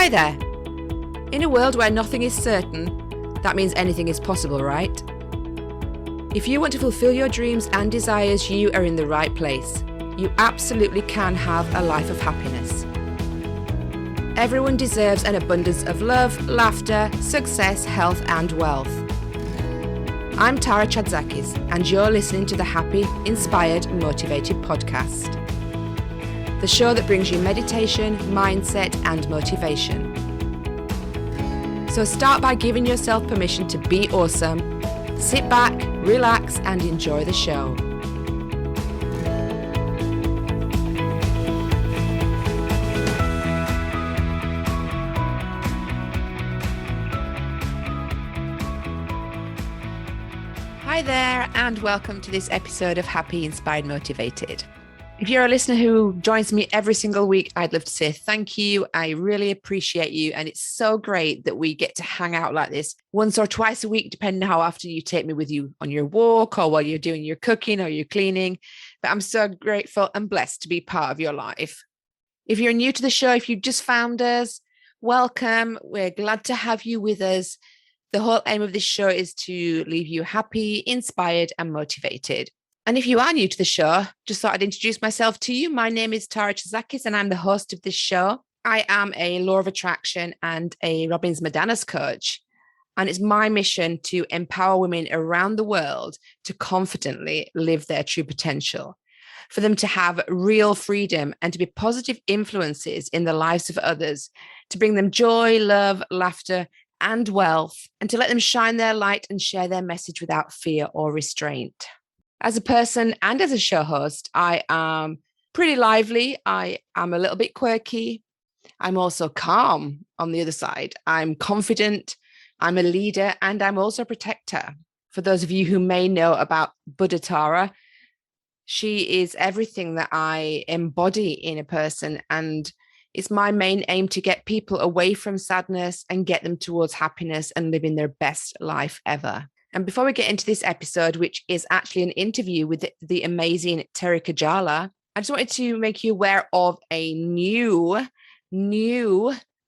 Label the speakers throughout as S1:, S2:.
S1: Hi there. In a world where nothing is certain, that means anything is possible, right? If you want to fulfill your dreams and desires, you are in the right place. You absolutely can have a life of happiness. Everyone deserves an abundance of love, laughter, success, health, and wealth. I'm Teri Karjala, and you're listening to the Happy, Inspired, Motivated podcast. The show that brings you meditation, mindset, and motivation. So start by giving yourself permission to be awesome. Sit back, relax, and enjoy the show. Hi there, and welcome to this episode of Happy, Inspired, Motivated. If you're a listener who joins me every single week, I'd love to say thank you. I really appreciate you. And it's so great that we get to hang out like this once or twice a week, depending on how often you take me with you on your walk or while you're doing your cooking or your cleaning. But I'm so grateful and blessed to be part of your life. If you're new to the show, if you've just found us, welcome. We're glad to have you with us. The whole aim of this show is to leave you happy, inspired, and motivated. And if you are new to the show, just thought I'd introduce myself to you. My name is Teri Karjala, and I'm the host of this show. I am a law of attraction and a Robbins-Madanas coach. And it's my mission to empower women around the world to confidently live their true potential, for them to have real freedom and to be positive influences in the lives of others, to bring them joy, love, laughter, and wealth, and to let them shine their light and share their message without fear or restraint. As a person and as a show host, I am pretty lively. I am a little bit quirky. I'm also calm on the other side. I'm confident. I'm a leader, and I'm also a protector. For those of you who may know about Buddha Tara, she is everything that I embody in a person. And it's my main aim to get people away from sadness and get them towards happiness and living their best life ever. And before we get into this episode, which is actually an interview with the amazing Teri Karjala, I just wanted to make you aware of a new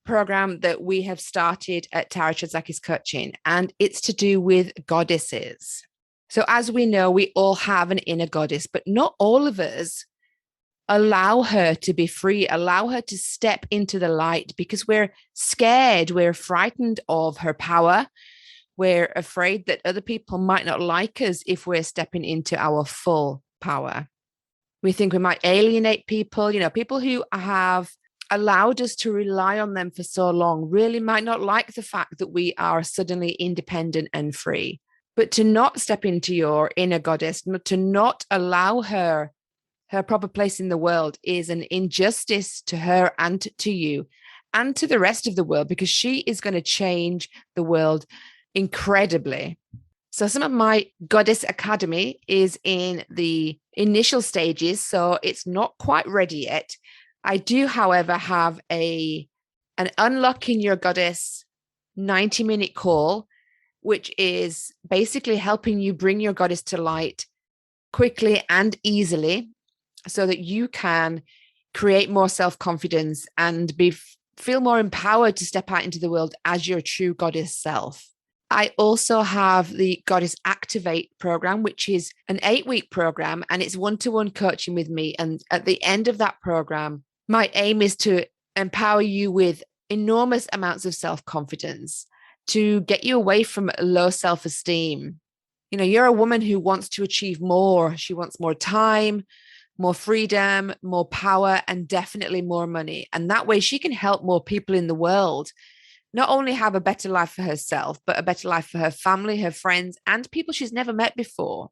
S1: program that we have started at Teri Karjala's Coaching, and it's to do with goddesses. So as we know, we all have an inner goddess, but not all of us allow her to be free, allow her to step into the light because we're scared, we're frightened of her power. We're afraid that other people might not like us if we're stepping into our full power. We think we might alienate people, people who have allowed us to rely on them for so long really might not like the fact that we are suddenly independent and free. But to not step into your inner goddess, to not allow her proper place in the world is an injustice to her and to you and to the rest of the world, because she is going to change the world incredibly. So some of my Goddess Academy is in the initial stages, so it's not quite ready yet. I do, however, have an Unlocking Your Goddess 90-minute call, which is basically helping you bring your goddess to light quickly and easily so that you can create more self-confidence and feel more empowered to step out into the world as your true goddess self. I also have the Goddess Activate program, which is an 8-week program, and it's one-to-one coaching with me. And at the end of that program, my aim is to empower you with enormous amounts of self-confidence, to get you away from low self-esteem. You're a woman who wants to achieve more. She wants more time, more freedom, more power, and definitely more money. And that way she can help more people in the world not only have a better life for herself, but a better life for her family, her friends, and people she's never met before.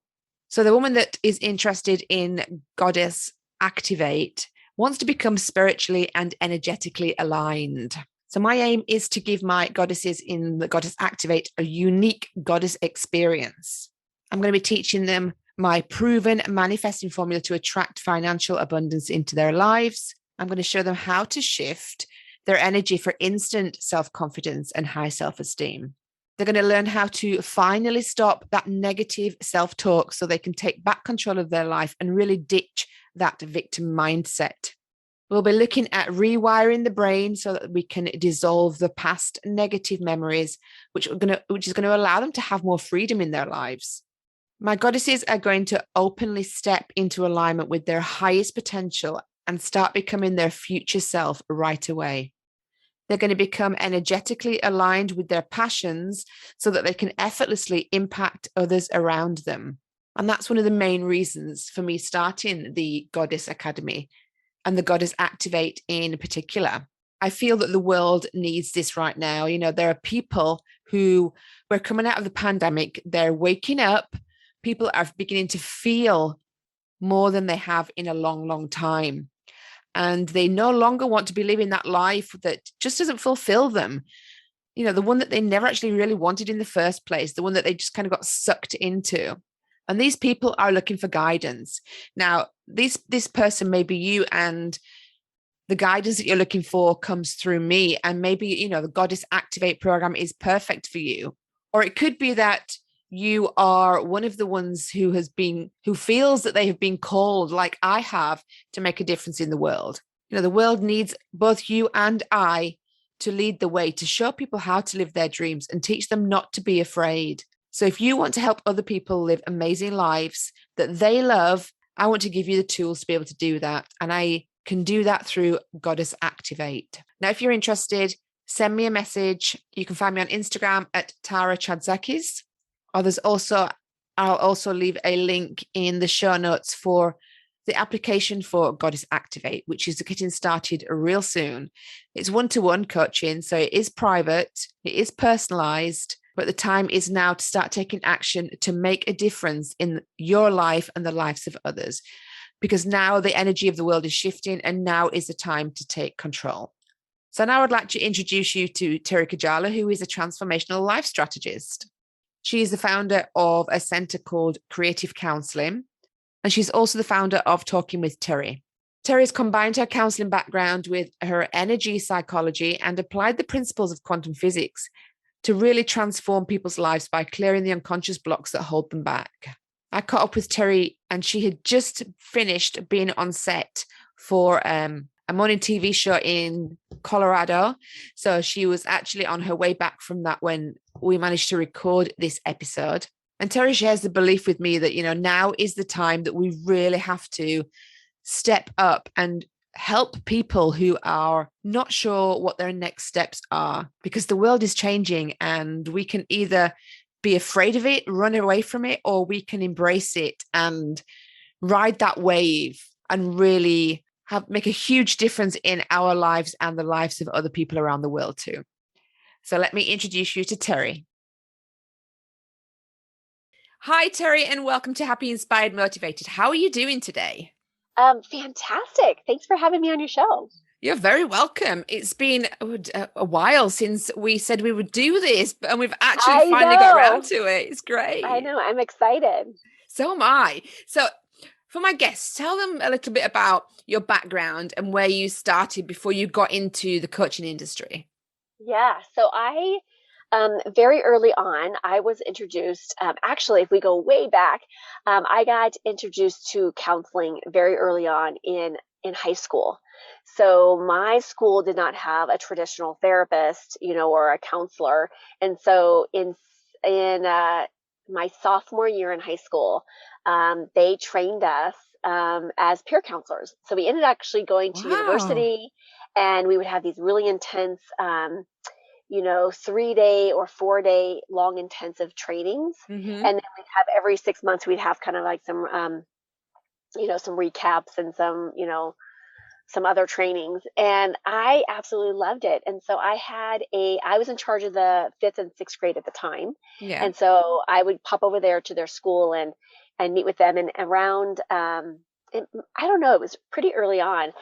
S1: So the woman that is interested in Goddess Activate wants to become spiritually and energetically aligned. So my aim is to give my goddesses in the Goddess Activate a unique goddess experience. I'm going to be teaching them my proven manifesting formula to attract financial abundance into their lives. I'm going to show them how to shift their energy for instant self-confidence and high self-esteem. They're going to learn how to finally stop that negative self-talk so they can take back control of their life and really ditch that victim mindset. We'll be looking at rewiring the brain so that we can dissolve the past negative memories, which is going to allow them to have more freedom in their lives. My goddesses are going to openly step into alignment with their highest potential and start becoming their future self right away. They're going to become energetically aligned with their passions so that they can effortlessly impact others around them. And that's one of the main reasons for me starting the Goddess Academy and the Goddess Activate in particular. I feel that the world needs this right now. There are people who we're coming out of the pandemic, they're waking up, people are beginning to feel more than they have in a long, long time. And they no longer want to be living that life that just doesn't fulfill them. The one that they never actually really wanted in the first place, the one that they just kind of got sucked into. And these people are looking for guidance. Now, this person may be you, and the guidance that you're looking for comes through me. And maybe, the Goddess Activate program is perfect for you. Or it could be that you are one of the ones who feels that they have been called, like I have, to make a difference in the world. The world needs both you and I to lead the way, to show people how to live their dreams and teach them not to be afraid. So if you want to help other people live amazing lives that they love, I want to give you the tools to be able to do that. And I can do that through Goddess Activate. Now, if you're interested, send me a message. You can find me on Instagram at Tara Chadzakis. I'll also leave a link in the show notes for the application for Goddess Activate, which is getting started real soon. It's one-to-one coaching, so it is private, it is personalized, but the time is now to start taking action to make a difference in your life and the lives of others. Because now the energy of the world is shifting, and now is the time to take control. So now I'd like to introduce you to Teri Karjala, who is a transformational life strategist. She is the founder of a center called Creative Counseling, and she's also the founder of Talking with Teri. Teri has combined her counseling background with her energy psychology and applied the principles of quantum physics to really transform people's lives by clearing the unconscious blocks that hold them back. I caught up with Teri, and she had just finished being on set for a morning TV show in Colorado. So she was actually on her way back from that when we managed to record this episode. And Teri shares the belief with me that, now is the time that we really have to step up and help people who are not sure what their next steps are, because the world is changing, and we can either be afraid of it, run away from it, or we can embrace it and ride that wave and really make a huge difference in our lives and the lives of other people around the world too. So let me introduce you to Teri. Hi, Teri, and welcome to Happy, Inspired, Motivated. How are you doing today?
S2: Fantastic. Thanks for having me on your show.
S1: You're very welcome. It's been a while since we said we would do this, and we've actually finally got around to it. It's great.
S2: I know. I'm excited.
S1: So am I. So for my guests, tell them a little bit about your background and where you started before you got into the coaching industry.
S2: Yeah. So I, very early on, I was introduced, actually, if we go way back, I got introduced to counseling very early on in high school. So my school did not have a traditional therapist, or a counselor. And so in my sophomore year in high school, they trained us as peer counselors. So we ended up actually going to university, and we would have these really intense 3-day or 4-day long intensive trainings.
S1: Mm-hmm.
S2: And then we'd have every 6 months, we'd have kind of like some, some recaps and some other trainings. And I absolutely loved it. And so I was in charge of the 5th and 6th grade at the time.
S1: Yeah.
S2: And so I would pop over there to their school and meet with them. And around, I don't know, it was pretty early on.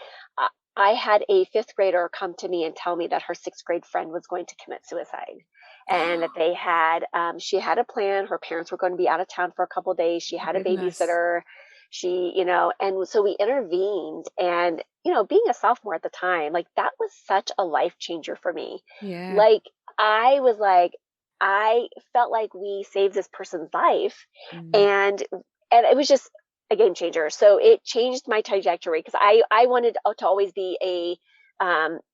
S2: I had a 5th grader come to me and tell me that her 6th grade friend was going to commit suicide, and that they had, she had a plan. Her parents were going to be out of town for a couple of days. She had a babysitter. She, and so we intervened, and, being a sophomore at the time, like, that was such a life changer for me.
S1: Yeah.
S2: Like, I felt like we saved this person's life. And it was just, a game changer. So it changed my trajectory because I wanted to always be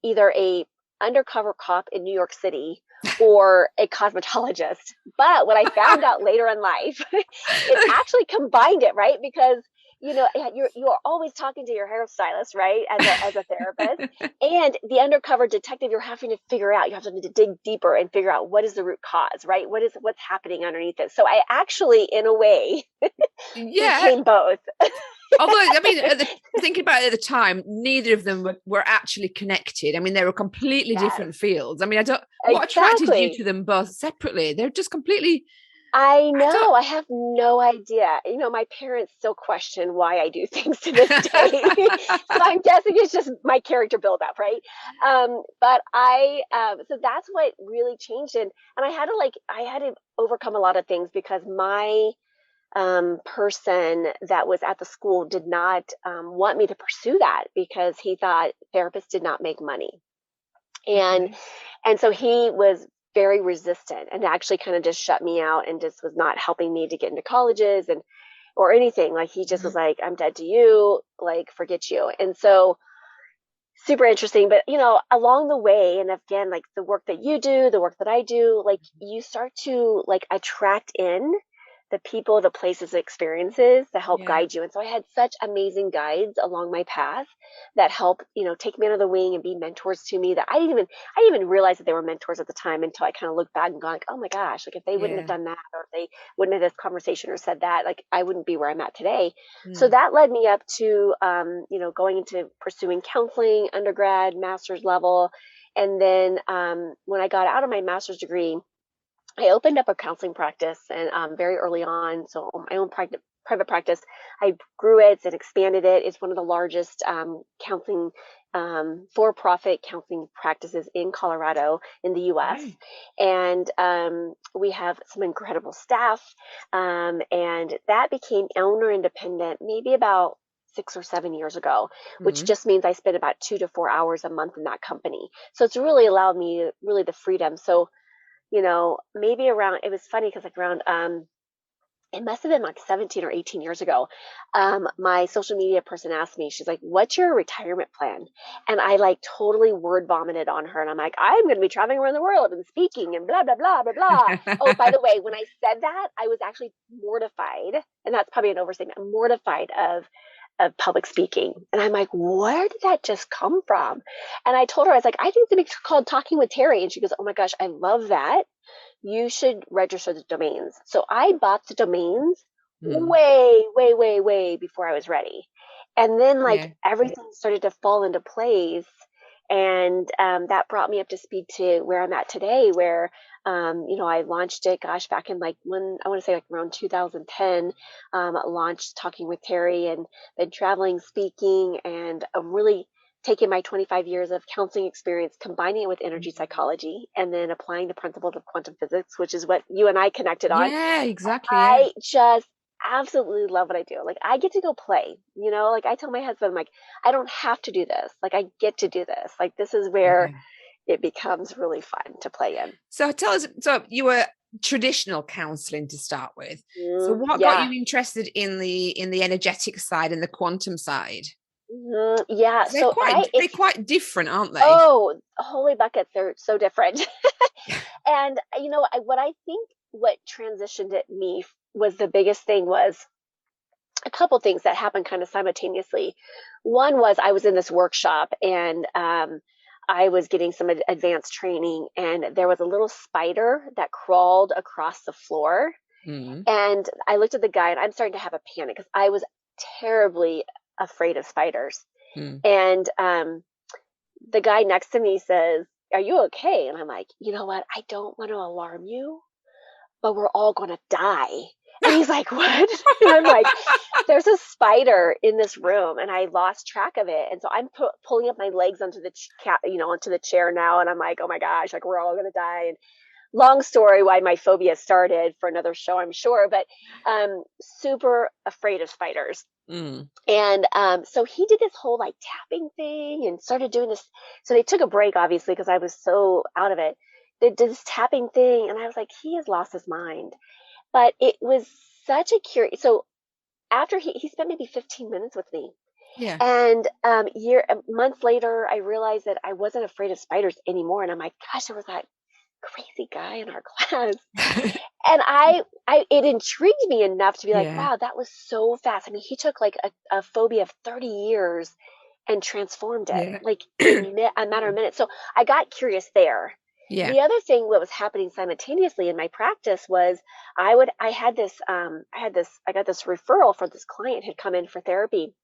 S2: either a undercover cop in New York City or a cosmetologist. But what I found out later in life, it actually combined it, right? Because you're always talking to your hairstylist, right? As a therapist, and the undercover detective, you're having to figure out, you have to dig deeper and figure out what is the root cause, right? What's happening underneath it. So I actually, in a way,
S1: Yeah.
S2: became both.
S1: Although, I mean, thinking about it at the time, neither of them were actually connected. I mean, they were completely
S2: Yes,
S1: different fields. I mean, what attracted you
S2: exactly.
S1: to them both separately? They're just completely,
S2: I
S1: I don't.
S2: know. I have no idea. My parents still question why I do things to this day. So I'm guessing it's just my character build up, right? But so that's what really changed. And I had to overcome a lot of things because my person that was at the school did not want me to pursue that because he thought therapists did not make money. And
S1: Okay.
S2: and so he was very resistant and actually kind of just shut me out and just was not helping me to get into colleges and or anything. Like he just was like, I'm dead to you, like forget you. And so super interesting. But along the way, and again, like the work that you do, the work that I do, like you start to like attract in the people, the places, the experiences that help
S1: Yeah.
S2: guide you. And so I had such amazing guides along my path that help, take me under the wing and be mentors to me that I didn't even realize that they were mentors at the time until I kind of look back and go like, oh my gosh, like if they wouldn't have
S1: Yeah.
S2: done that or if they wouldn't have this conversation or said that, like I wouldn't be where I'm at today. So
S1: Mm.
S2: that led me up to, going into pursuing counseling, undergrad, master's level. And then when I got out of my master's degree, I opened up a counseling practice and very early on, so my own private practice. I grew it and expanded it. It's one of the largest counseling for-profit counseling practices in Colorado in the U.S.
S1: Right.
S2: And we have some incredible staff. And that became owner independent maybe about 6 or 7 years ago, which
S1: Mm.
S2: just means I spend about 2 to 4 hours a month in that company. So it's really allowed me really the freedom. So maybe around, it was funny because like around, it must have been like 17 or 18 years ago. My social media person asked me, she's like, what's your retirement plan? And I like totally word vomited on her. And I'm like, I'm going to be traveling around the world and speaking and blah, blah, blah, blah, blah. Oh, by the way, when I said that, I was actually mortified. And that's probably an overstatement. I'm mortified of public speaking. And I'm like, where did that just come from? And I told her, I was like, I think it's called Talking with Teri. And she goes, oh my gosh, I love that. You should register the domains. So I bought the domains
S1: Mm.
S2: way, way, way, way before I was ready. And then like
S1: Yeah.
S2: everything started to fall into place. And that brought me up to speed to where I'm at today, where, I launched it, gosh, back in like when I want to say like around 2010, launched Talking with Teri and been traveling, speaking, and really taking my 25 years of counseling experience, combining it with energy psychology, and then applying the principles of quantum physics, which is what you and I connected on.
S1: Yeah, exactly. Yeah.
S2: I just absolutely love what I do. Like I get to go play, like I tell my husband, I'm like, I don't have to do this. Like I get to do this. Like this is where
S1: Yeah.
S2: it becomes really fun to play in.
S1: So tell us, so you were traditional counseling to start with. So what got
S2: Yeah.
S1: you interested in the energetic side and the quantum side?
S2: Yeah.
S1: 'Cause
S2: So
S1: they're quite different, aren't they?
S2: oh, holy buckets. They're so different. And what I think what transitioned at me was the biggest thing was a couple things that happened kind of simultaneously. One was I was in this workshop and I was getting some advanced training, and there was a little spider that crawled across the floor.
S1: Mm.
S2: And I looked at the guy, and I'm starting to have a panic because I was terribly afraid of spiders.
S1: Mm.
S2: And the guy next to me says, are you okay? And I'm like, you know what? I don't want to alarm you, but we're all going to die. And he's like, what? And I'm like, there's a spider in this room, and I lost track of it. And so I'm pulling up my legs onto the onto the chair now. And I'm like, oh my gosh, like we're all going to die. And long story why my phobia started for another show, I'm sure, but super afraid of spiders.
S1: Mm.
S2: And so he did this whole like tapping thing and started doing this. So they took a break, obviously, because I was so out of it. They did this tapping thing, and I was like, he has lost his mind. But it was such a curious. So after he spent maybe 15 minutes with me.
S1: Yeah.
S2: And months later, I realized that I wasn't afraid of spiders anymore. And I'm like, gosh, there was that crazy guy in our class. And it intrigued me enough to be like,
S1: Yeah.
S2: wow, that was so fast. I mean, he took like a phobia of 30 years and transformed it
S1: Yeah.
S2: like in a matter of minutes. So I got curious there.
S1: Yeah.
S2: The other thing what was happening simultaneously in my practice was I got this referral for this client had come in for therapy,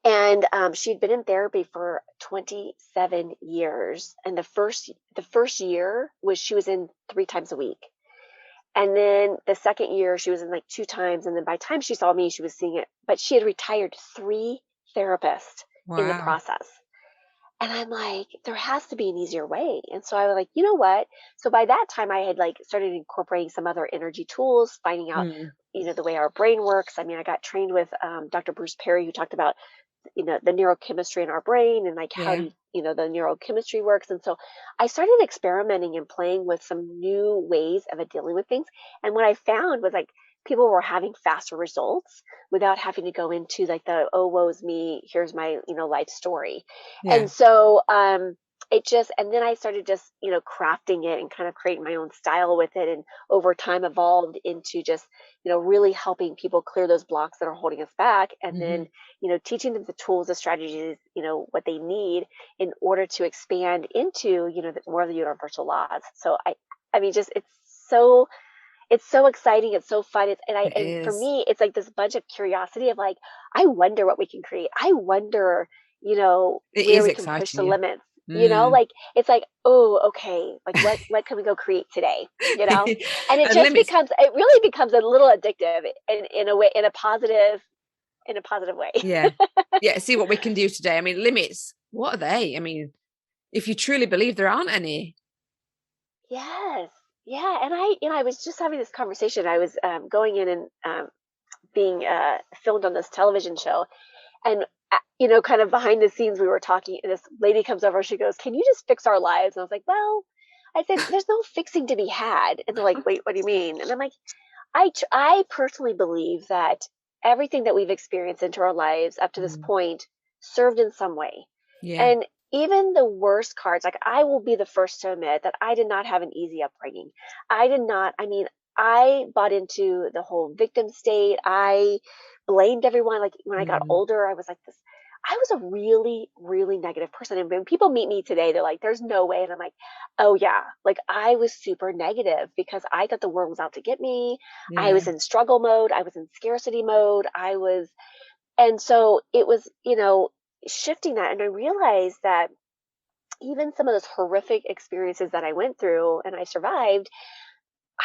S2: and she'd been in therapy for 27 years, and the first year was she was in 3 times a week, and then the second year she was in like 2 times, and then by the time she saw me she was seeing it, but she had retired 3 therapists in the
S1: Wow.
S2: process. And I'm like, there has to be an easier way. And so I was like, you know what? So by that time I had like started incorporating some other energy tools, finding out,
S1: Mm.
S2: the way our brain works. I mean, I got trained with Dr. Bruce Perry, who talked about, the neurochemistry in our brain, and like how
S1: Yeah.
S2: do the neurochemistry works. And so I started experimenting and playing with some new ways of dealing with things. And what I found was like people were having faster results without having to go into like the, oh, woe's me, here's my life story.
S1: Yeah.
S2: And so it just, and then I started just crafting it and kind of creating my own style with it, and over time evolved into just really helping people clear those blocks that are holding us back, and
S1: Hmm.
S2: then teaching them the tools, the strategies, what they need in order to expand into, more of the universal laws. So I mean, just it's so exciting. It's so fun.
S1: It
S2: And for
S1: is.
S2: me, it's like this bunch of curiosity of like, I wonder what we can create. I wonder,
S1: It
S2: where
S1: is
S2: we can push
S1: exciting.
S2: the
S1: Yeah.
S2: limits.
S1: Mm.
S2: Like it's like, oh, okay, like what can we go create today? And
S1: And limits.
S2: it really becomes a little addictive in a way, in a positive way.
S1: Yeah. Yeah. See what we can do today. I mean, limits, what are they? I mean, if you truly believe there aren't any.
S2: Yes. Yeah. And I was just having this conversation. I was going in and being filmed on this television show. And, kind of behind the scenes, we were talking, and this lady comes over. She goes, "Can you just fix our lives?" And I was like, "Well," I said, "there's no fixing to be had." And they're like, "Wait, what do you mean?" And I'm like, I personally believe that everything that we've experienced into our lives up to this
S1: Mm.
S2: point served in some way.
S1: Yeah.
S2: And even the worst cards, like I will be the first to admit that I did not have an easy upbringing. I did not, I mean, I bought into the whole victim state. I blamed everyone. Like when I got
S1: Mm.
S2: older, I was like this. I was a really, really negative person. And when people meet me today, they're like, there's no way. And I'm like, oh, yeah. Like I was super negative because I thought the world was out to get me. I
S1: Yeah.
S2: was in struggle mode. I was in scarcity mode. And so it was, shifting that. And I realized that even some of those horrific experiences that I went through and I survived,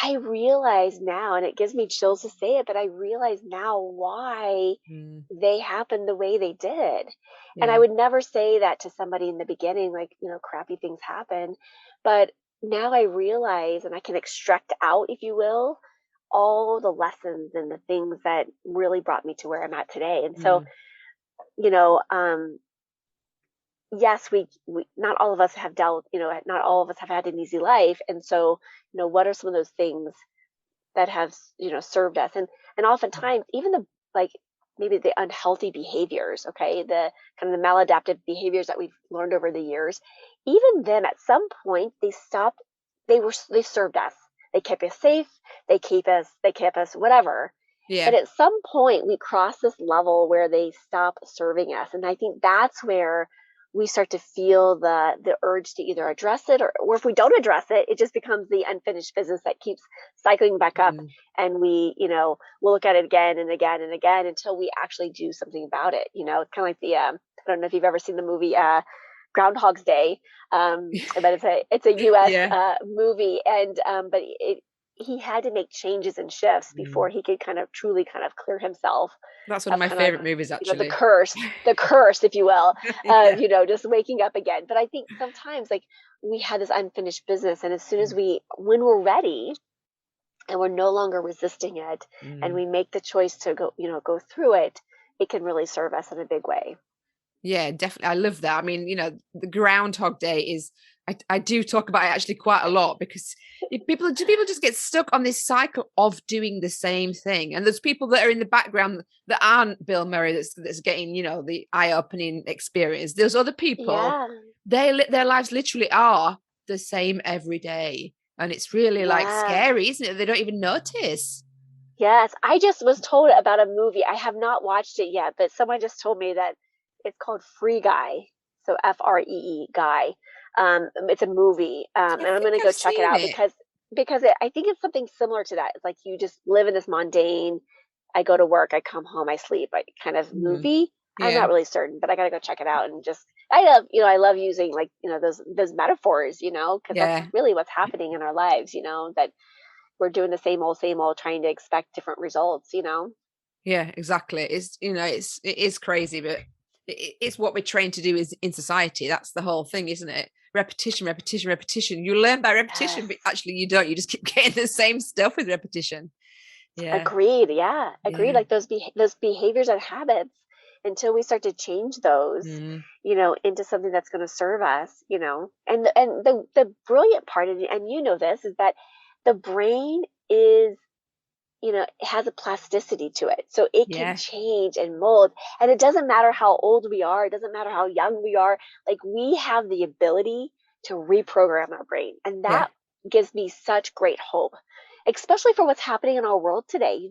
S2: I realize now, and it gives me chills to say it, but I realize now why
S1: Mm.
S2: they happened the way they did. And I
S1: Yeah.
S2: would never say that to somebody in the beginning, like, crappy things happen. But now I realize, and I can extract out, if you will, all the lessons and the things that really brought me to where I'm at today. And so,
S1: Mm.
S2: you know, yes, we not all of us have dealt, not all of us have had an easy life. And so, what are some of those things that have served us, and oftentimes even the, like, maybe the unhealthy behaviors, okay, the kind of the maladaptive behaviors that we've learned over the years, even them at some point they stopped. They served us. They kept us safe. They kept us whatever.
S1: Yeah.
S2: But at some point we cross this level where they stop serving us, and I think that's where we start to feel the urge to either address it, or if we don't address it, it just becomes the unfinished business that keeps cycling back up,
S1: Mm.
S2: and we'll look at it again and again and again until we actually do something about it. It's kind of like the I don't know if you've ever seen the movie Groundhog's Day, but it's a US
S1: Yeah.
S2: movie, and but he had to make changes and shifts before
S1: Mm.
S2: he could kind of truly kind of clear himself
S1: That's one of
S2: of
S1: my
S2: kind of
S1: favorite movies,
S2: the
S1: actually.
S2: curse, if you will, of
S1: Yeah.
S2: just waking up again. But I think sometimes, like, we had this unfinished business, and as soon as
S1: Mm.
S2: when we're ready and we're no longer resisting it, and
S1: Mm.
S2: we make the choice to go through it, it can really serve us in a big way.
S1: Yeah, definitely. I love that. I mean, the Groundhog Day is I do talk about it actually quite a lot, because people just get stuck on this cycle of doing the same thing. And there's people that are in the background that aren't Bill Murray that's getting, the eye-opening experience. There's other people, their lives literally are the same every day. And it's really like scary, isn't it? They don't even notice.
S2: Yes, I just was told about a movie. I have not watched it yet, but someone just told me that it's called Free Guy. So FREE Guy. It's a movie, and I'm going to go check it out because I think it's something similar to that. It's like you just live in this mundane. I go to work, I come home, I sleep, kind of movie. Yeah. I'm not really certain, but I got to go check it out and just. I love using those metaphors, because that's really what's happening in our lives, that we're doing the same old, trying to expect different results,
S1: Yeah, exactly. It is crazy, but it's what we're trained to do is in society. That's the whole thing, isn't it? Repetition, repetition, repetition. You learn by repetition, but actually you don't. You just keep getting the same stuff with repetition. Yeah.
S2: Agreed. Yeah. Agreed. Yeah. Like those behaviors and habits, until we start to change those, into something that's going to serve us, and the brilliant part of it, and this, is that the brain is, it has a plasticity to it. So it can change and mold. And it doesn't matter how old we are. It doesn't matter how young we are. Like, we have the ability to reprogram our brain. And that gives me such great hope, especially for what's happening in our world today.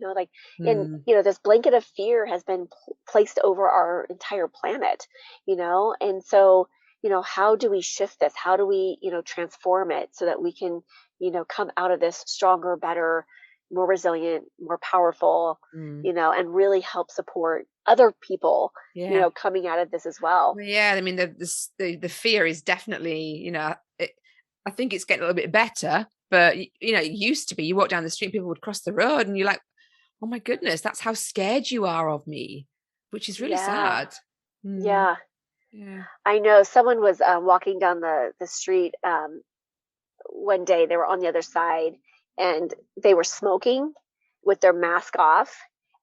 S2: This blanket of fear has been placed over our entire planet, and so, how do we shift this? How do we, transform it so that we can, come out of this stronger, better, more resilient, more powerful, and really help support other people, coming out of this as well.
S1: Yeah, I mean, the fear is definitely, I think it's getting a little bit better, but it used to be you walk down the street, people would cross the road, and you're like, oh my goodness, that's how scared you are of me, which is really sad.
S2: Yeah. I know someone was walking down the street one day. They were on the other side, and they were smoking with their mask off.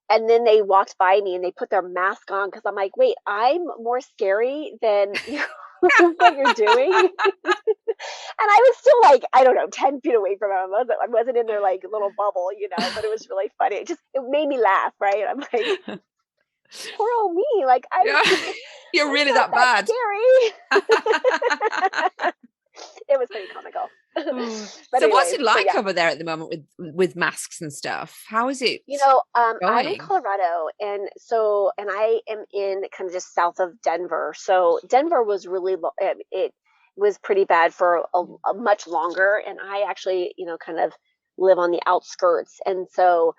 S2: And then they walked by me and they put their mask on, because I'm like, wait, I'm more scary than what you're doing. And I was still, like, I don't know, 10 feet away from him. I wasn't in their little bubble, but it was really funny. It made me laugh, right? I'm like, poor old me. Like,
S1: you're really that bad.
S2: Scary. It was pretty comical.
S1: So anyway, what's it like over there at the moment with masks and stuff? How is it?
S2: I'm in Colorado, and I am in kind of just south of Denver. So Denver was really it was pretty bad for a much longer, and I actually kind of live on the outskirts, and so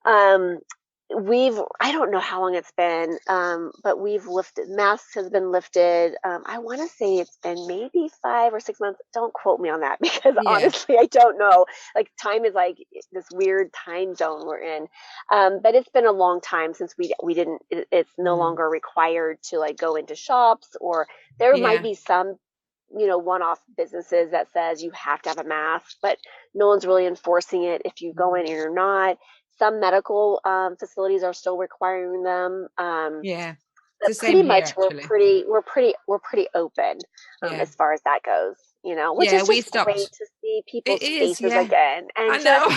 S2: I don't know how long it's been, but masks has been lifted. I want to say it's been maybe 5 or 6 months. Don't quote me on that, because honestly, I don't know. Like, time is like this weird time zone we're in. But it's been a long time since we didn't, it's no longer required to go into shops, or there might be some, one-off businesses that says you have to have a mask, but no one's really enforcing it if you go in or not. Some medical facilities are still requiring them. But pretty much we're pretty open as far as that goes. Which is just great to see people's faces again. And I know.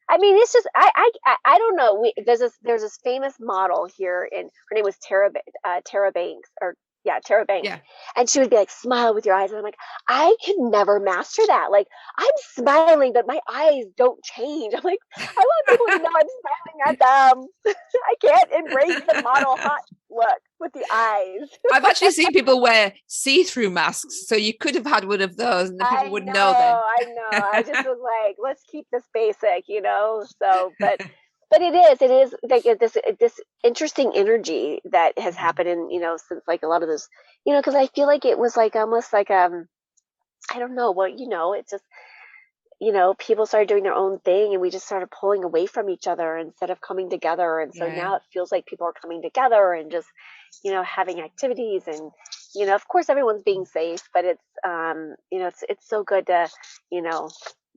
S2: I mean, it's just I don't know. There's this famous model here, and her name was Tara Banks, Tara Banks. Yeah. And she would be like, smile with your eyes. And I'm like, I could never master that. Like, I'm smiling, but my eyes don't change. I'm like, I want people to know I'm smiling at them. I can't embrace the model hot look with the eyes.
S1: I've actually seen people wear see-through masks, so you could have had one of those, and the people would know then.
S2: I know. I just was like, let's keep this basic, So, but it is like this interesting energy that has happened in, since a lot of this, because I feel like it was almost I don't know, well, it's just, people started doing their own thing, and we just started pulling away from each other instead of coming together. And so now it feels like people are coming together and just, having activities, and, of course everyone's being safe, but it's, it's so good to,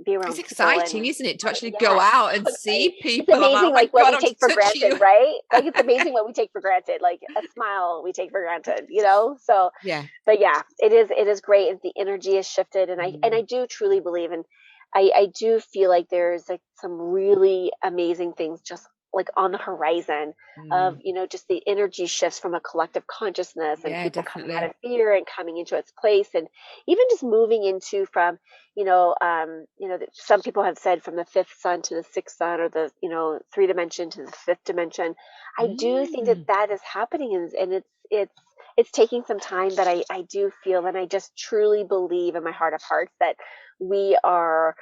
S2: be
S1: It's
S2: around people.
S1: exciting,
S2: And
S1: isn't it, to actually go
S2: yeah,
S1: out and
S2: so exciting.
S1: see
S2: It's
S1: people. I'm like, oh
S2: amazing,
S1: my
S2: like what
S1: God,
S2: we
S1: I want
S2: take
S1: to
S2: for
S1: touch
S2: granted,
S1: you.
S2: right? Like it's amazing what we take for granted, like a smile we take for granted, you know? So,
S1: Yeah.
S2: but yeah, it is great. And the energy is shifted. And I do truly believe, and I do feel like there's like some really amazing things just like on the horizon of,
S1: Mm.
S2: just the energy shifts from a collective consciousness and
S1: Yeah,
S2: people coming out
S1: definitely.
S2: of fear and coming into its place. And even just moving into from, some people have said from the fifth sun to the sixth sun, or the, three dimension to the fifth dimension. I do think that
S1: Mm.
S2: that is happening, and it's taking some time, but I do feel, and I just truly believe in my heart of hearts that we are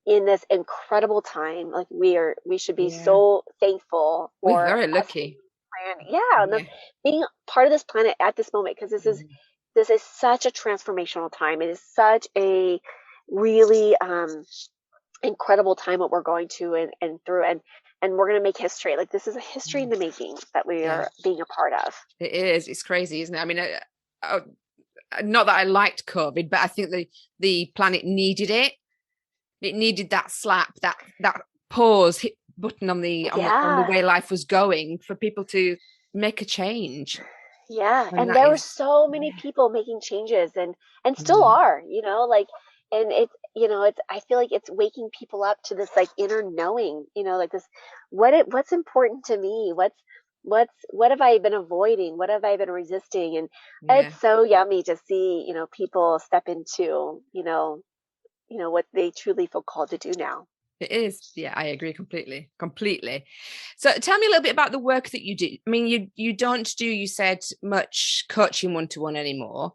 S2: in this incredible time. Like we should be
S1: Yeah.
S2: so thankful
S1: We're
S2: for
S1: very
S2: us being
S1: lucky.
S2: on this planet. Yeah, and
S1: Yeah.
S2: being part of this planet at this moment, because
S1: Mm.
S2: this is such a transformational time. It is such a really incredible time what we're going to and through, and we're going to make history. Like this is a history in
S1: Mm.
S2: the making that we
S1: Yeah,
S2: are being a part of.
S1: it is. It's crazy, isn't it? I mean, not that I liked COVID, but I think the planet needed it. It needed that slap, that pause hit button on the
S2: Yeah.
S1: way life was going, for people to make a change.
S2: Yeah,
S1: And
S2: and
S1: that
S2: there were
S1: is,
S2: so many
S1: yeah.
S2: people making changes, and still
S1: Mm.
S2: are, like, and it's I feel like it's waking people up to this like inner knowing, like this, what's important to me, what have I been avoiding, what have I been resisting. And
S1: Yeah.
S2: it's so yummy to see, people step into, what they truly feel called to do now.
S1: It is. Yeah, I agree completely. Completely. So tell me a little bit about the work that you do. I mean, you don't do, you said, much coaching one-to-one anymore.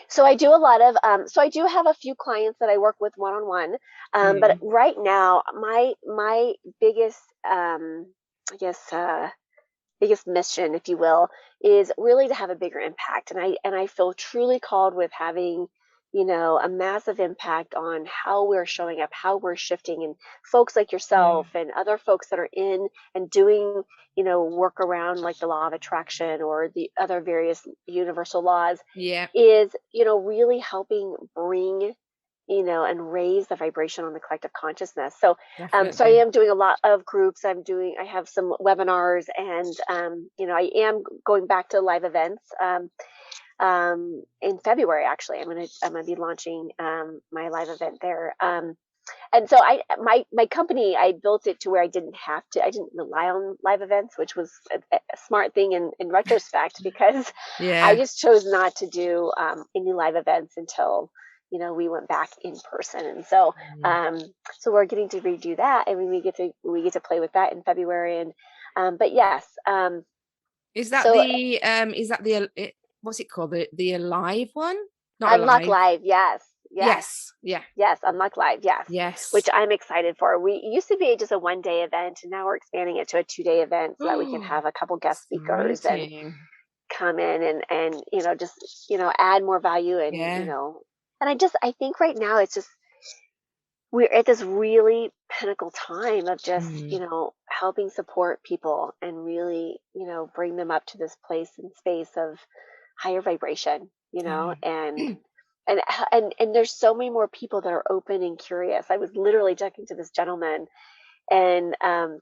S2: So I do a lot of so I do have a few clients that I work with one on one. But
S1: Mm.
S2: right now my biggest I guess biggest mission, if you will, is really to have a bigger impact. And I feel truly called with having, a massive impact on how we're showing up, how we're shifting. And folks like
S1: Yeah.
S2: yourself and other folks that are in and doing, work around like the law of attraction or the other various universal laws
S1: Yeah,
S2: is, really helping bring, and raise the vibration on the collective consciousness. So I
S1: definitely.
S2: am doing a lot of groups. I have some webinars, and, I am going back to live events. In February, actually, I'm gonna be launching my live event there. And so my company, I built it to where I didn't rely on live events, which was a smart thing in retrospect, because I
S1: Yeah.
S2: just chose not to do any live events until, we went back in person. And so
S1: Mm.
S2: um, so we're getting to redo that, and we get to play with that in February. And but yes, so
S1: Is that what's it called? The Alive one? Not
S2: Unlock
S1: Alive.
S2: Live, yes, yes.
S1: Yes. Yeah.
S2: Yes, Unlock Live, yes, which
S1: Yes.
S2: I'm excited for. We it used to be just a 1 day event, and now we're expanding it to a 2 day event so that we can
S1: Oh,
S2: have a couple guest speakers and
S1: exciting.
S2: come in and just add more value. And
S1: Yeah.
S2: I think right now it's just we're at this really pinnacle time of just
S1: Mm.
S2: helping support people and really bring them up to this place and space of higher vibration,
S1: Yeah.
S2: and and there's so many more people that are open and curious. I was literally talking to this gentleman and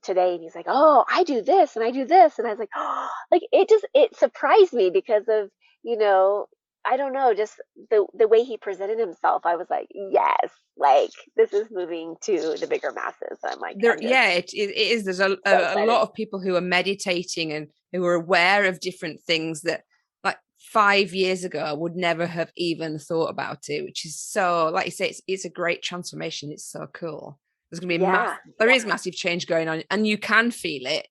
S2: today, and he's like, oh, I do this and I do this. And I was like, oh, like it surprised me because of, you know I don't know, just the way he presented himself. I was like, yes, like this is moving to the bigger masses. I'm just
S1: It is. There's
S2: so
S1: a
S2: excited.
S1: lot of people who are meditating and who are aware of different things that, like, 5 years ago, I would never have even thought about it, which is so, like you say, it's a great transformation. It's so cool. There's going to be
S2: Yeah,
S1: there is massive change going on, and you can feel it,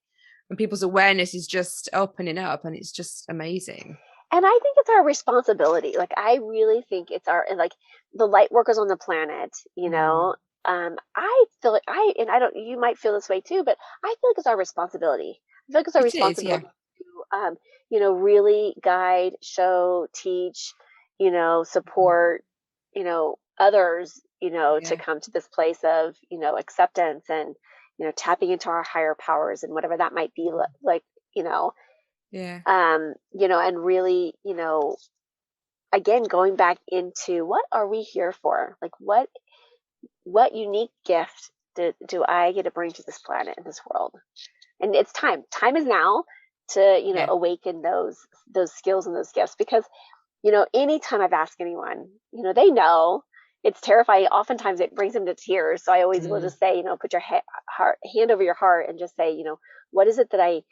S1: and people's awareness is just opening up, and it's just amazing.
S2: and I think it's our responsibility. Like I really think it's our, like, the light workers on the planet.
S1: Mm.
S2: I feel like I don't. You might feel this way too, but I feel like it's our responsibility. I feel like it's our
S1: It is, yeah.
S2: responsibility to, really guide, show, teach, support, others, to
S1: Yeah,
S2: come to this place of, acceptance and, tapping into our higher powers and whatever that might be like, you know,
S1: yeah.
S2: and really, again, going back into what are we here for? Like, what, what unique gift do I get to bring to this planet and this world? And it's time. Time is now to,
S1: Yeah.
S2: awaken those skills and those gifts. Because, anytime I've asked anyone, they know it's terrifying. Oftentimes it brings them to tears. So I always will
S1: Mm.
S2: just say, put your hand over your heart and just say, what is it that I,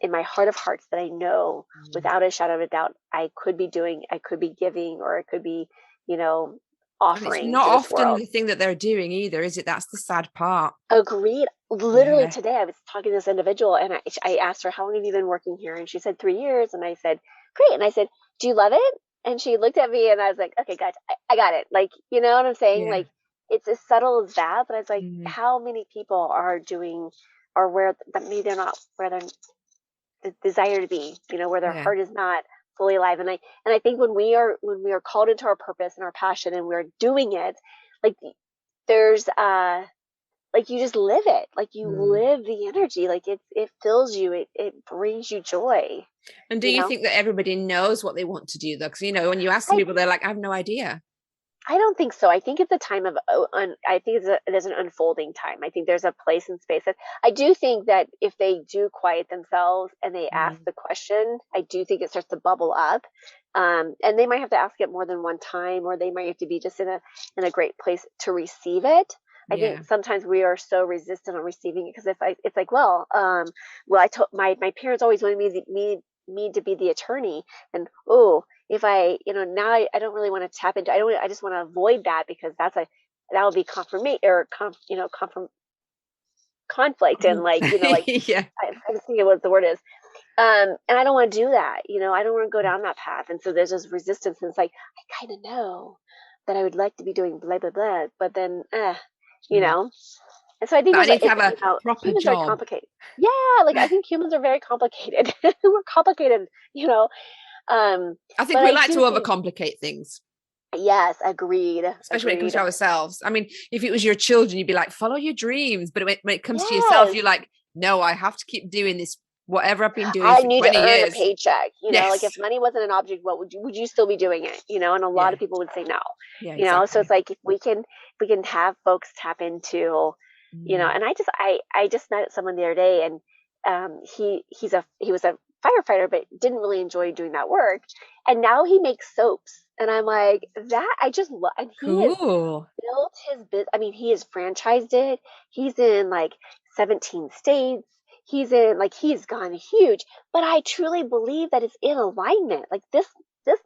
S2: in my heart of hearts, that I know without a shadow of a doubt, I could be doing, I could be giving, or I could be, you know,
S1: And it's
S2: offering
S1: not
S2: to this
S1: often
S2: world.
S1: the thing that they're doing either, is it? That's the sad part.
S2: Agreed. Literally
S1: Yeah.
S2: today, I was talking to this individual, and I asked her, "How long have you been working here?" And she said, 3 years. And I said, "Great." And I said, "Do you love it?" And she looked at me, and I was like, "Okay, guys, I got it." Like, you know what I'm saying?
S1: Yeah.
S2: Like, it's as subtle as that. But I was like,
S1: Mm.
S2: how many people are doing, or where that maybe they're not where they're desire to be, where their
S1: Yeah.
S2: heart is not fully alive. And I think when we are called into our purpose and our passion, and we're doing it, like, there's like, you just live it, like, you
S1: Mm.
S2: live the energy, like, it fills you, it brings you joy,
S1: And do
S2: you
S1: you
S2: know
S1: think that everybody knows what they want to do though? Because when you ask some
S2: I
S1: people, they're like, I have no idea.
S2: I don't think so. I think it's a time of, I think there's an unfolding time. I think there's a place and space that I do think that if they do quiet themselves and they ask
S1: Mm.
S2: the question, I do think it starts to bubble up. And they might have to ask it more than one time, or they might have to be just in a great place to receive it. I
S1: Yeah.
S2: think sometimes we are so resistant on receiving it, because it's like, well, I told my parents always wanted me to be the attorney, and oh, if I, now I don't really want to tap into, I just want to avoid that, because that will be confirmation, or conflict, and like,
S1: Yeah.
S2: I'm thinking what the word is. And I don't want to do that. I don't want to go down that path. And so there's this resistance, and it's like, I kind of know that I would like to be doing blah, blah, blah, but then, you
S1: Mm.
S2: know, and so I think
S1: But I
S2: there's like,
S1: need to have a proper
S2: humans are
S1: job.
S2: complicated. Yeah. Like, I think humans are very complicated. We're complicated,
S1: I think
S2: but
S1: we
S2: I
S1: like to
S2: do think,
S1: overcomplicate things,
S2: yes, agreed,
S1: especially when it comes to
S2: agreed.
S1: ourselves. I mean, if it was your children, you'd be like, follow your dreams. But when it comes to yourself,
S2: Yes.
S1: you're like, no, I have to keep doing this, whatever I've been doing
S2: I
S1: for
S2: need to
S1: 20
S2: earn a
S1: years.
S2: paycheck. Like,
S1: Yes.
S2: if money wasn't an object, what would you still be doing it? And a lot
S1: Yeah.
S2: of people would say no.
S1: Yeah,
S2: So it's
S1: exactly.
S2: like, if we can have folks tap into,
S1: Mm.
S2: and I just met someone the other day, and he was a firefighter, but didn't really enjoy doing that work. And now he makes soaps. And I'm like, that I just love, and he has
S1: Cool.
S2: built his business. I mean, he has franchised it. He's in like 17 states. He's gone huge. But I truly believe that it's in alignment. Like, this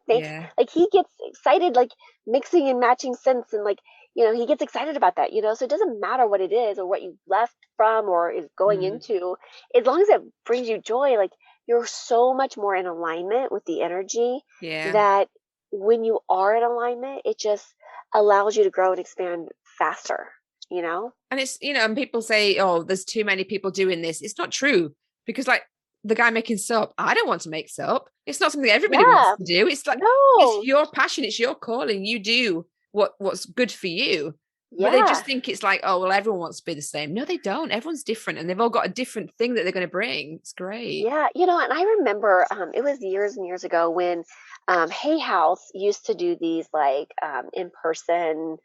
S2: makes,
S1: Yeah.
S2: like, he gets excited, like, mixing and matching scents, and like, he gets excited about that. So it doesn't matter what it is, or what you left from, or is going
S1: Mm.
S2: into, as long as it brings you joy. Like, you're so much more in alignment with the energy,
S1: Yeah.
S2: that when you are in alignment, it just allows you to grow and expand faster, you know?
S1: And it's, and people say, oh, there's too many people doing this. It's not true, because like the guy making soap, I don't want to make soap. It's not something everybody wants
S2: Yeah.
S1: to do. It's like, it's
S2: No.
S1: your passion. It's your calling. You do what's good for you. But they just
S2: Yeah.
S1: think it's like, oh, well, everyone wants to be the same. No, they don't. Everyone's different, and they've all got a different thing that they're going to bring. It's great.
S2: Yeah. And I remember, it was years and years ago when, Hay House used to do these, like, in person.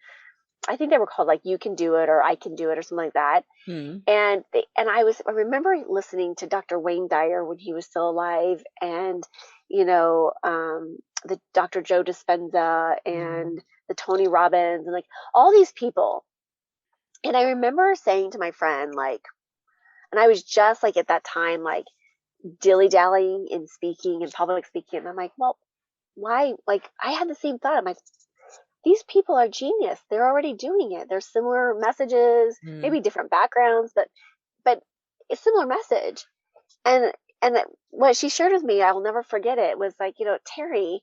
S2: I think they were called, like, You Can Do It, or I Can Do It, or something like that.
S1: Hmm.
S2: And I remember listening to Dr. Wayne Dyer when he was still alive, and the Dr. Joe Dispenza,
S1: Mm.
S2: and the Tony Robbins, and like all these people. And I remember saying to my friend, like, and I was just like, at that time, like, dilly dallying in speaking and public speaking. And I'm like, well, why? Like, I had the same thought. I'm like, these people are genius. They're already doing it. They're similar messages,
S1: Mm.
S2: maybe different backgrounds, but a similar message. And what she shared with me, I will never forget it, was like, Teri,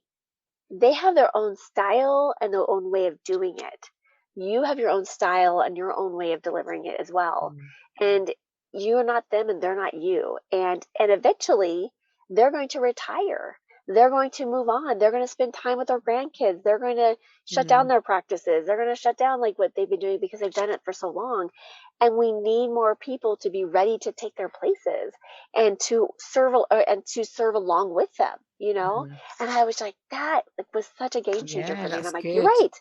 S2: they have their own style and their own way of doing it. You have your own style and your own way of delivering it as well.
S1: Mm.
S2: And you're not them, and they're not you. And eventually they're going to retire. they're going to move on. They're going to spend time with their grandkids. They're going to shut down their practices. They're going to shut down like what they've been doing because they've done it for so long. And we need more people to be ready to take their places and to serve along with them, you know? And I was like, that like, was such a game changer for me. And
S1: That's
S2: I'm like, you're
S1: good.
S2: right.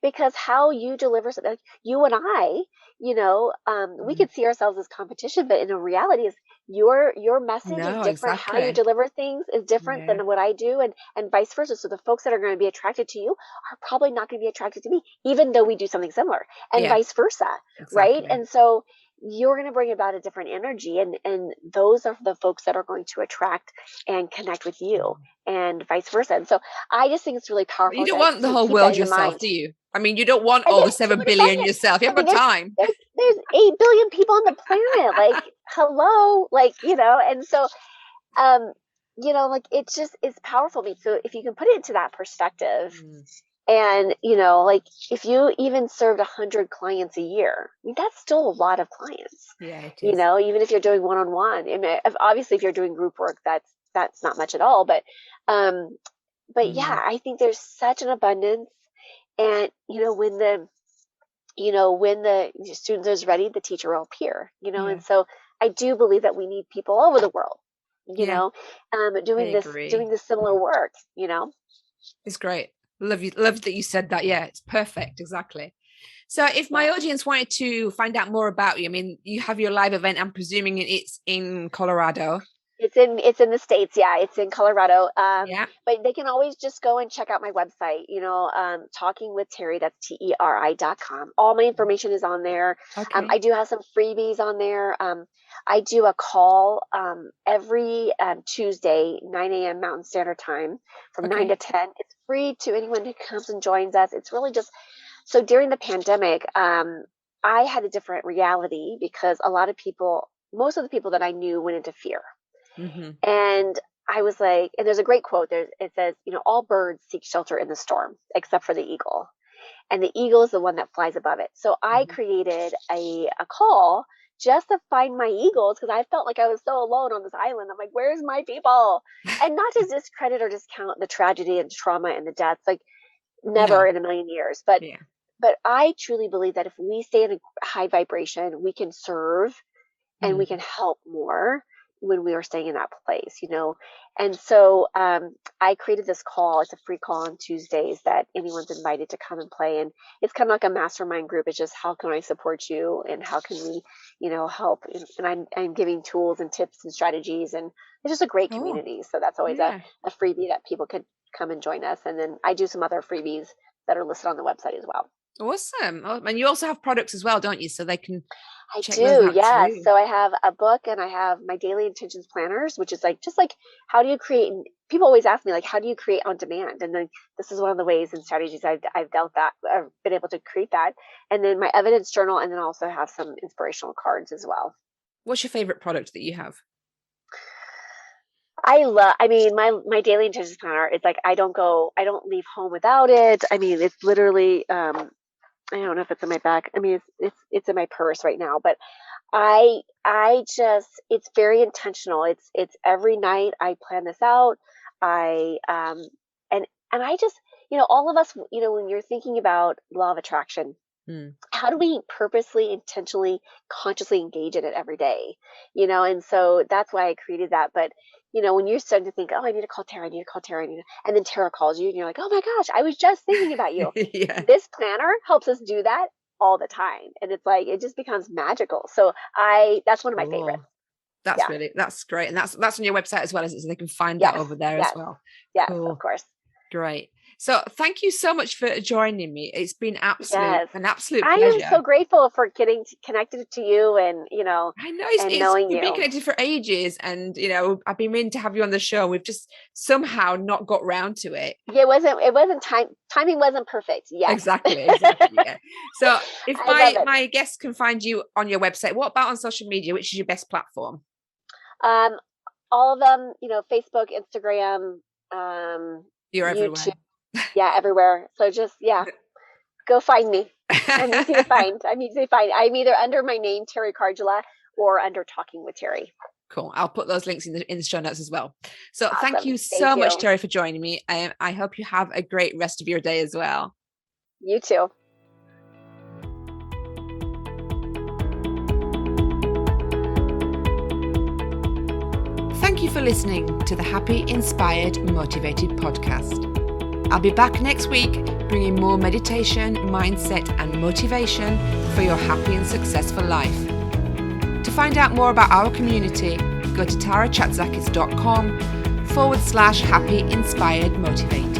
S2: Because how you deliver something, like you and I, we could see ourselves as competition, but in a reality is your message is
S1: No,
S2: different. How you
S1: exactly.
S2: deliver things is different
S1: Yeah.
S2: than what I do, and vice versa. So the folks that are going to be attracted to you are probably not going to be attracted to me, even though we do something similar, and
S1: Yeah,
S2: vice versa, right?
S1: exactly.
S2: And so you're going to bring about a different energy, and those are the folks that are going to attract and connect with you, and vice versa. And so I just think it's really
S1: But you
S2: powerful
S1: don't
S2: to
S1: want the whole
S2: keep that
S1: world
S2: in the
S1: yourself,
S2: mind.
S1: do you? I mean, you don't want
S2: And
S1: all the
S2: then who
S1: 7
S2: would have thought
S1: billion
S2: it?
S1: yourself. You
S2: I
S1: haven't
S2: mean,
S1: got time.
S2: there's 8 billion people on the planet. Like, hello, like, and so like it's powerful to me. So if you can put it into that perspective, and like if you even served 100 clients a year, I mean, that's still a lot of clients.
S1: Yeah, it is.
S2: Even if you're doing one-on-one. And obviously, if you're doing group work, that's not much at all. But yeah, I think there's such an abundance, and when the student is ready, the teacher will appear.
S1: Yeah,
S2: And so I do believe that we need people all over the world,
S1: yeah, I
S2: doing
S1: agree.
S2: this similar work.
S1: It's great. Love that you said that. Yeah, it's perfect. Exactly. So if my
S2: Yeah.
S1: audience wanted to find out more about you, I mean, you have your live event, I'm presuming it's in Colorado.
S2: It's in the States. Yeah, it's in Colorado.
S1: Yeah.
S2: But they can always just go and check out my website, Talking with Teri, that's TERI.com. All my information is on there. I
S1: Okay.
S2: do have some freebies on there. I do a call every Tuesday, 9 a.m. Mountain Standard Time from 9
S1: Okay.
S2: to 10. It's free to anyone who comes and joins us. It's really just so during the pandemic, I had a different reality because most of the people that I knew went into fear. And I was like, and there's a great quote there. It says, all birds seek shelter in the storm, except for the eagle. And the eagle is the one that flies above it. So I created a call just to find my eagles because I felt like I was so alone on this island. I'm like, where's my people? And not to discredit or discount the tragedy and trauma and the deaths, like never
S1: No.
S2: in a million years. But
S1: Yeah.
S2: but I truly believe that if we stay in a high vibration, we can serve and we can help more when we are staying in that place. And so I created this call. It's a free call on Tuesdays that anyone's invited to come and play. And it's kind of like a mastermind group. It's just how can I support you and how can we, help? And I'm giving tools and tips and strategies. And it's just a great
S1: Oh,
S2: community. So that's always a,
S1: yeah.
S2: a freebie that people could come and join us. And then I do some other freebies that are listed on the website as well.
S1: Awesome. Oh, and you also have products as well, don't you? So they can
S2: I
S1: check those
S2: do,
S1: out
S2: yes.
S1: too.
S2: So I have a book and I have my daily intentions planners, which is like just like how do you create? People always ask me like, how do you create on demand? And then this is one of the ways and strategies I've dealt that I've been able to create that. And then my evidence journal, and then also have some inspirational cards as well.
S1: What's your favorite product that you have?
S2: I mean, my daily intentions planner. It's like I don't leave home without it. I mean, it's literally. I don't know if it's in my back. I mean, it's in my purse right now, but I just it's very intentional. It's every night I plan this out. I and I just all of us when you're thinking about law of attraction,
S1: Mm.
S2: how do we purposely, intentionally, consciously engage in it every day? And so that's why I created that. But when you're starting to think, oh, I need to call Tara, I need to call Tara, and then Tara calls you, and you're like, oh my gosh, I was just thinking about you.
S1: Yeah.
S2: This planner helps us do that all the time, and it's like it just becomes magical. So that's one of my favorites.
S1: Cool. That's
S2: Yeah.
S1: really, that's great. And that's on your website as well, is it? So they can find that
S2: Yes.
S1: over there as
S2: Yes.
S1: well.
S2: Yes. Of
S1: Cool.
S2: course.
S1: Great. So thank you so much for joining me. It's been
S2: Yes.
S1: an absolute
S2: I am
S1: pleasure.
S2: so grateful for getting connected to you, and
S1: I know
S2: and
S1: it's
S2: knowing
S1: we've been
S2: you.
S1: connected for ages, and I've been meaning to have you on the show. We've just somehow not got round to it.
S2: It wasn't timing wasn't perfect yet.
S1: Exactly. Yeah. So if
S2: I love it.
S1: my guests can find you on your website, what about on social media? Which is your best platform?
S2: Um, all of them, Facebook, Instagram,
S1: You're
S2: YouTube,
S1: everywhere.
S2: yeah, everywhere. So just go find me. I'm easy to find. I'm either under my name, Teri Karjala, or under Talking with Teri.
S1: Cool. I'll put those links in the show notes as well. So
S2: Awesome.
S1: Thank you so much, Teri, for joining me. I hope you have a great rest of your day as well.
S2: You too.
S1: Thank you for listening to the Happy, Inspired, Motivated podcast. I'll be back next week bringing more meditation, mindset, and motivation for your happy and successful life. To find out more about our community, go to tarachatzakis.com/happy, inspired, motivated.